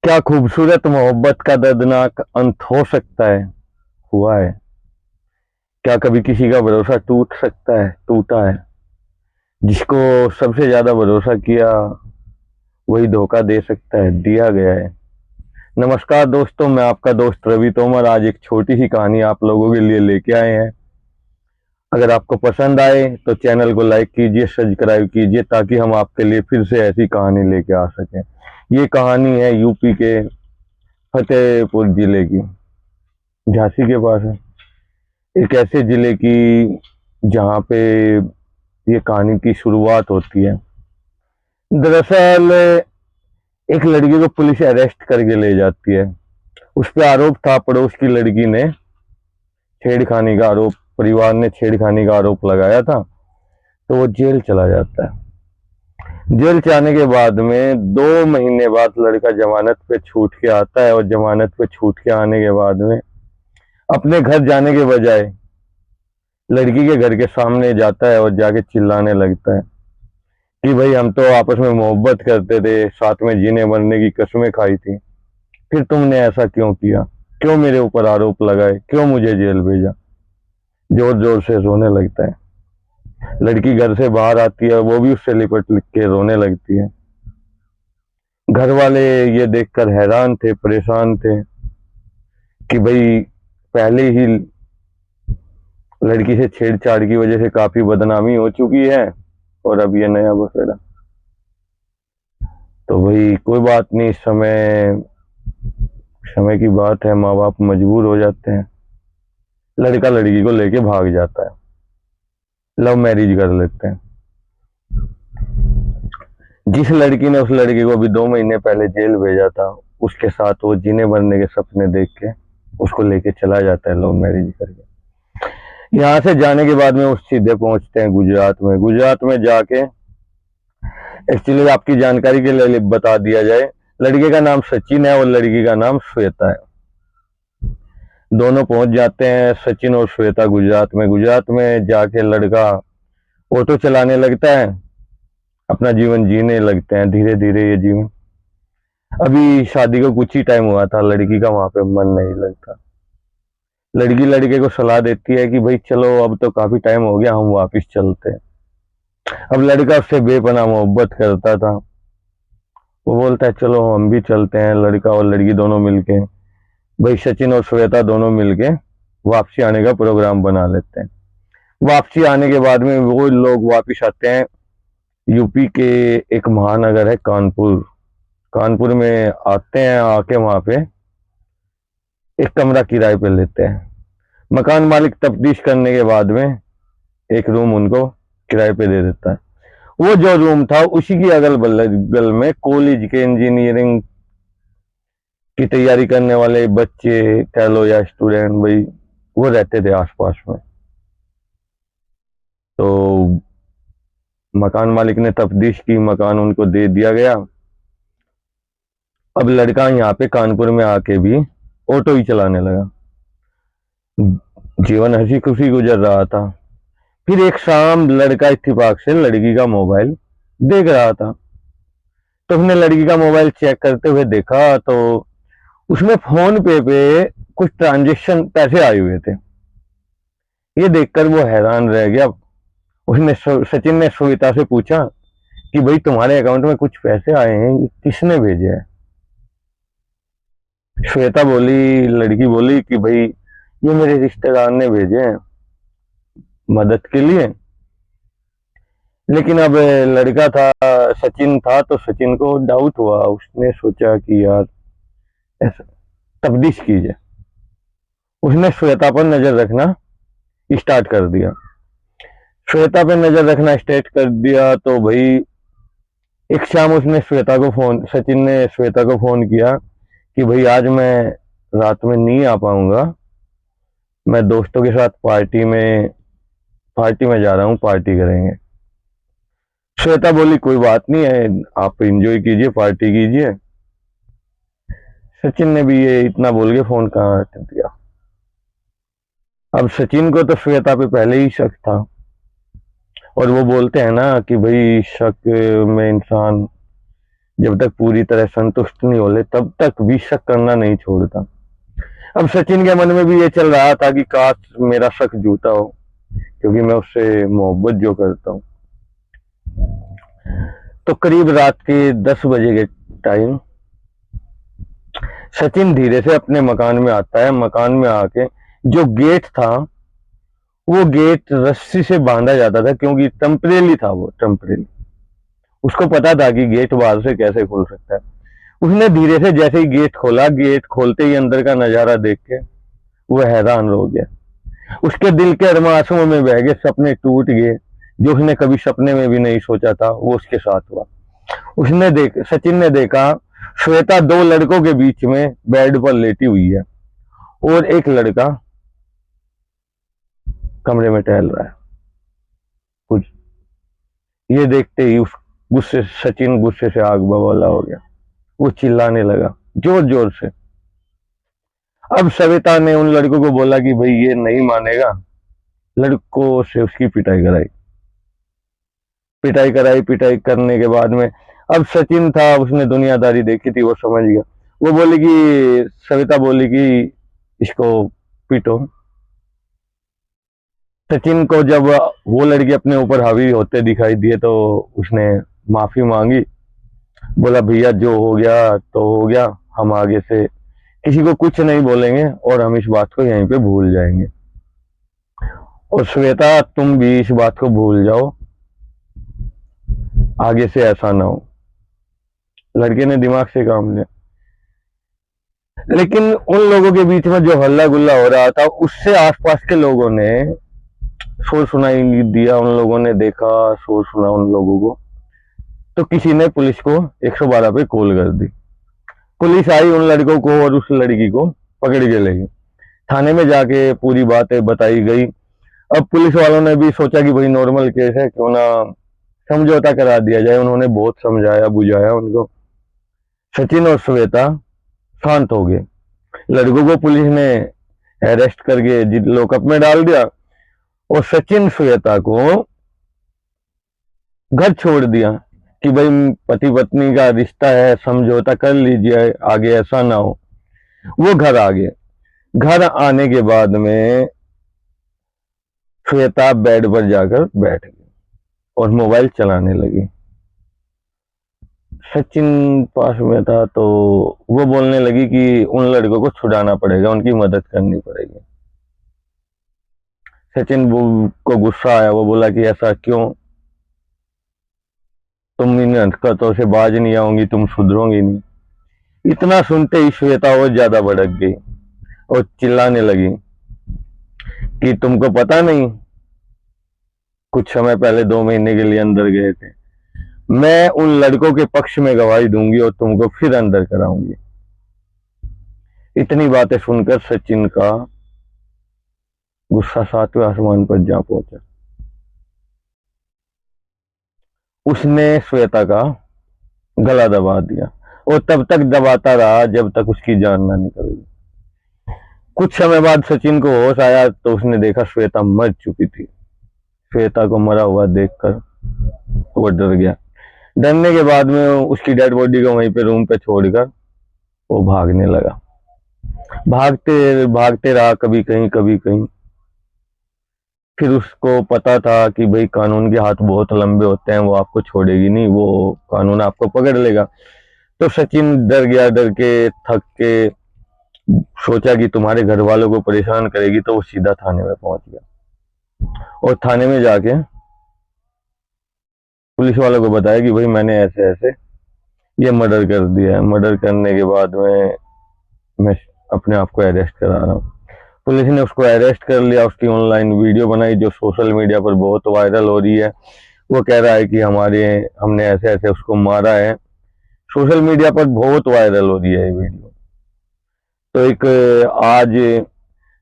क्या खूबसूरत मोहब्बत का दर्दनाक अंत हो सकता है, हुआ है। क्या कभी किसी का भरोसा टूट सकता है, टूटा है। जिसको सबसे ज्यादा भरोसा किया वही धोखा दे सकता है, दिया गया है। नमस्कार दोस्तों, मैं आपका दोस्त रवि तोमर आज एक छोटी सी कहानी आप लोगों के लिए लेके आए हैं। अगर आपको पसंद आए तो चैनल को लाइक कीजिए, सब्सक्राइब कीजिए, ताकि हम आपके लिए फिर से ऐसी कहानी लेके आ सकें। ये कहानी है यूपी के फतेहपुर जिले की, झांसी के पास है। एक ऐसे जिले की जहाँ पे ये कहानी की शुरुआत होती है। दरअसल एक लड़की को पुलिस अरेस्ट करके ले जाती है। उस पे आरोप था, पड़ोस की लड़की ने छेड़खानी का आरोप, परिवार ने छेड़खानी का आरोप लगाया था। तो वो जेल चला जाता है। जेल जाने के बाद में 2 महीने बाद लड़का जमानत पे छूट के आता है, और जमानत पे छूट के आने के बाद में अपने घर जाने के बजाय लड़की के घर के सामने जाता है और जाके चिल्लाने लगता है कि भाई हम तो आपस में मोहब्बत करते थे, साथ में जीने मरने की कस्में खाई थी, फिर तुमने ऐसा क्यों किया, क्यों मेरे ऊपर आरोप लगाए, क्यों मुझे जेल भेजा। जोर जोर से रोने लगता है। लड़की घर से बाहर आती है, वो भी उससे लिपट लिप के रोने लगती है। घर वाले ये देखकर हैरान थे, परेशान थे कि भाई पहले ही लड़की से छेड़छाड़ की वजह से काफी बदनामी हो चुकी है, और अब ये नया बसेरा। तो भाई कोई बात नहीं, समय समय की बात है, माँ बाप मजबूर हो जाते हैं। लड़का लड़की को लेके भाग जाता है, लव मैरिज कर लेते हैं। जिस लड़की ने उस लड़के को अभी 2 महीने पहले जेल भेजा था, उसके साथ वो जीने मरने के सपने देख के उसको लेके चला जाता है, लव मैरिज करके। यहाँ से जाने के बाद में वो सीधे पहुंचते हैं गुजरात में। गुजरात में जाके एक्चुअली आपकी जानकारी के लिए बता दिया जाए, लड़के का नाम सचिन है और लड़की का नाम श्वेता है। दोनों पहुंच जाते हैं, सचिन और श्वेता, गुजरात में। गुजरात में जाके लड़का ऑटो चलाने लगता है, अपना जीवन जीने लगते हैं धीरे धीरे ये जीवन। अभी शादी को कुछ ही टाइम हुआ था, लड़की का वहां पे मन नहीं लगता। लड़की लड़के को सलाह देती है कि भाई चलो, अब तो काफी टाइम हो गया, हम वापिस चलते हैं। अब लड़का उससे बेपनाह मोहब्बत करता था। वो बोलता है चलो हम भी चलते हैं। लड़का और लड़की दोनों मिलके, भाई सचिन और श्वेता दोनों मिलके वापसी आने का प्रोग्राम बना लेते हैं। वापसी आने के बाद में वो लोग वापिस आते हैं यूपी के एक महानगर है कानपुर। कानपुर में आते हैं, आके वहां पे एक कमरा किराए पे लेते हैं। मकान मालिक तफ्तीश करने के बाद में एक रूम उनको किराए पे दे देता है। वो जो रूम था उसी की अगल बगल में कॉलेज के इंजीनियरिंग की तैयारी करने वाले बच्चे कह लो या स्टूडेंट, भाई वो रहते थे आसपास में। तो मकान मालिक ने तफ्तीश की, मकान उनको दे दिया गया। अब लड़का यहाँ पे कानपुर में आके भी ऑटो ही चलाने लगा। जीवन हंसी खुशी गुजर रहा था। फिर एक शाम लड़का इत्तेफाक से लड़की का मोबाइल देख रहा था। तो उसने लड़की का मोबाइल चेक करते हुए देखा तो उसमें फोन पे कुछ ट्रांजेक्शन पैसे आए हुए थे। ये देखकर वो हैरान रह गया। उसने सचिन ने श्वेता से पूछा कि भाई तुम्हारे अकाउंट में कुछ पैसे आए हैं, ये किसने भेजे हैं। श्वेता बोली, लड़की बोली कि भाई ये मेरे रिश्तेदार ने भेजे हैं मदद के लिए। लेकिन अब लड़का था, सचिन था, तो सचिन को डाउट हुआ। उसने सोचा कि यार ऐसा तफ्तीश की जाए। उसने श्वेता पर नजर रखना स्टार्ट कर दिया। श्वेता पे नजर रखना स्टार्ट कर दिया तो भाई एक शाम उसने श्वेता को फोन सचिन ने श्वेता को फोन किया कि भाई आज मैं रात में नहीं आ पाऊंगा, मैं दोस्तों के साथ पार्टी में जा रहा हूँ, पार्टी करेंगे। श्वेता बोली कोई बात नहीं है, आप एंजॉय कीजिए, पार्टी कीजिए। सचिन ने भी ये इतना बोल के फोन कहाँ रख दिया। अब सचिन को तो श्वेता पे पहले ही शक था, और वो बोलते हैं ना कि भाई शक में इंसान जब तक पूरी तरह संतुष्ट नहीं होले तब तक भी शक करना नहीं छोड़ता। अब सचिन के मन में भी ये चल रहा था कि काश मेरा शक झूठा हो, क्योंकि मैं उससे मोहब्बत जो करता हूँ। तो करीब रात के 10 बजे के टाइम सचिन धीरे से अपने मकान में आता है। मकान में आके जो गेट था वो गेट रस्सी से बांधा जाता था, क्योंकि टेम्परेरी था, वो टेम्परेरी। उसको पता था कि गेट बाहर से कैसे खुल सकता है। उसने धीरे से जैसे ही गेट खोला, गेट खोलते ही अंदर का नजारा देख के वो हैरान हो गया। उसके दिल के अरमा आंसुओं में बह गए, सपने टूट गए। जो उसने कभी सपने में भी नहीं सोचा था वो उसके साथ हुआ। सचिन ने देखा श्वेता 2 लड़कों के बीच में बेड पर लेटी हुई है और एक लड़का कमरे में टहल रहा है। कुछ ये देखते ही सचिन गुस्से से आग बबूला हो गया। वो चिल्लाने लगा जोर जोर से। अब सविता ने उन लड़कों को बोला कि भाई ये नहीं मानेगा। लड़कों से उसकी पिटाई करने के बाद में अब सचिन था, उसने दुनियादारी देखी थी, वो समझ गया। वो बोली कि सविता बोली कि इसको पीटो। सचिन को जब वो लड़की अपने ऊपर हावी होते दिखाई दिए तो उसने माफी मांगी। बोला भैया जो हो गया तो हो गया, हम आगे से किसी को कुछ नहीं बोलेंगे और हम इस बात को यहीं पे भूल जाएंगे। और श्वेता तुम भी इस बात को भूल जाओ, आगे से ऐसा ना हो। लड़के ने दिमाग से काम लिया। लेकिन उन लोगों के बीच में जो हल्ला गुल्ला हो रहा था उससे आसपास के लोगों ने शोर सुनाई दिया। उन लोगों ने देखा, शोर सुना उन लोगों को, तो किसी ने पुलिस को 112 पे कॉल कर दी। पुलिस आई, उन लड़कों को और उस लड़की को पकड़ के ले गई। थाने में जाके पूरी बातें बताई गई। अब पुलिस वालों ने भी सोचा कि भाई नॉर्मल केस है, क्यों ना समझौता करा दिया जाए। उन्होंने बहुत समझाया बुझाया उनको। सचिन और श्वेता शांत हो गए। लड़कों को पुलिस ने अरेस्ट करके लॉकअप में डाल दिया और सचिन श्वेता को घर छोड़ दिया कि भाई पति पत्नी का रिश्ता है, समझौता कर लीजिए, आगे ऐसा ना हो। वो घर आ गए। घर आने के बाद में श्वेता बेड पर जाकर बैठ गई और मोबाइल चलाने लगी। सचिन पास में था तो वो बोलने लगी कि उन लड़कों को छुड़ाना पड़ेगा, उनकी मदद करनी पड़ेगी। सचिन को गुस्सा आया। वो बोला कि ऐसा क्यों, तुम इन हरकतों से बाज नहीं आओगी, तुम सुधरोगी नहीं। इतना सुनते ही श्वेता और ज्यादा भड़क गई और चिल्लाने लगी कि तुमको पता नहीं, कुछ समय पहले 2 महीने के लिए अंदर गए थे। मैं उन लड़कों के पक्ष में गवाही दूंगी और तुमको फिर अंदर कराऊंगी। इतनी बातें सुनकर सचिन का गुस्सा 7वें आसमान पर जा पहुंचा। उसने श्वेता का गला दबा दिया और तब तक दबाता रहा जब तक उसकी जान ना निकल गई। कुछ समय बाद सचिन को होश आया तो उसने देखा श्वेता मर चुकी थी। श्वेता को मरा हुआ देखकर वो डर गया। डरने के बाद में उसकी डेड बॉडी को वहीं पे रूम पे छोड़कर वो भागने लगा। भागते भागते रहा, कभी कहीं कभी कहीं। फिर उसको पता था कि भाई कानून के हाथ बहुत लंबे होते हैं, वो आपको छोड़ेगी नहीं, वो कानून आपको पकड़ लेगा। तो सचिन डर गया, डर के थक के सोचा कि तुम्हारे घर वालों को परेशान करेगी, तो वो सीधा थाने में पहुंच गया और थाने में जाके पुलिस वालों को बताया कि भाई मैंने ऐसे ऐसे ये मर्डर कर दिया है। मर्डर करने के बाद में मैं अपने आप को अरेस्ट करा रहा हूँ। पुलिस ने उसको अरेस्ट कर लिया। उसकी ऑनलाइन वीडियो बनाई जो सोशल मीडिया पर बहुत वायरल हो रही है। वो कह रहा है कि हमने ऐसे ऐसे उसको मारा है। सोशल मीडिया पर बहुत वायरल हो रही है ये वीडियो। तो एक आज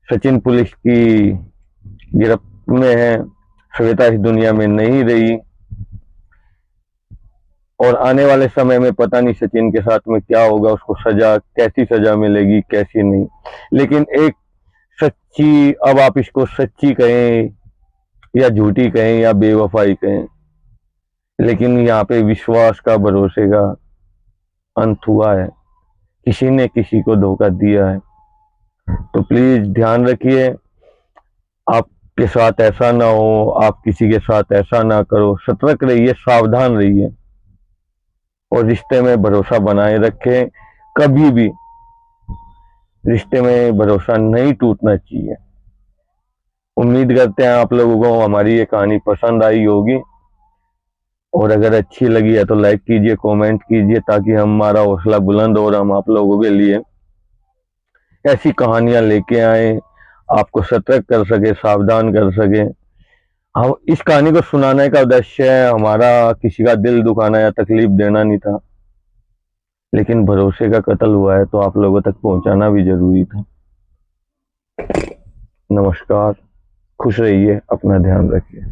सचिन पुलिस की गिरफ्त में है। श्वेता इस दुनिया में नहीं रही और आने वाले समय में पता नहीं सचिन के साथ में क्या होगा, उसको सजा कैसी सजा मिलेगी कैसी नहीं। लेकिन एक सच्ची, अब आप इसको सच्ची कहें या झूठी कहें या बेवफाई कहें, लेकिन यहाँ पे विश्वास का, भरोसे का अंत हुआ है, किसी ने किसी को धोखा दिया है। तो प्लीज ध्यान रखिए, आपके साथ ऐसा ना हो, आप किसी के साथ ऐसा ना करो। सतर्क रहिए, सावधान रहिए और रिश्ते में भरोसा बनाए रखें। कभी भी रिश्ते में भरोसा नहीं टूटना चाहिए। उम्मीद करते हैं आप लोगों को हमारी ये कहानी पसंद आई होगी, और अगर अच्छी लगी है तो लाइक कीजिए, कमेंट कीजिए, ताकि हमारा हौसला बुलंद हो और हम आप लोगों के लिए ऐसी कहानियां लेके आए, आपको सतर्क कर सके, सावधान कर सके। हम इस कहानी को सुनाने का उद्देश्य है हमारा किसी का दिल दुखाना या तकलीफ देना नहीं था, लेकिन भरोसे का कत्ल हुआ है तो आप लोगों तक पहुंचाना भी जरूरी था। नमस्कार, खुश रहिए, अपना ध्यान रखिए।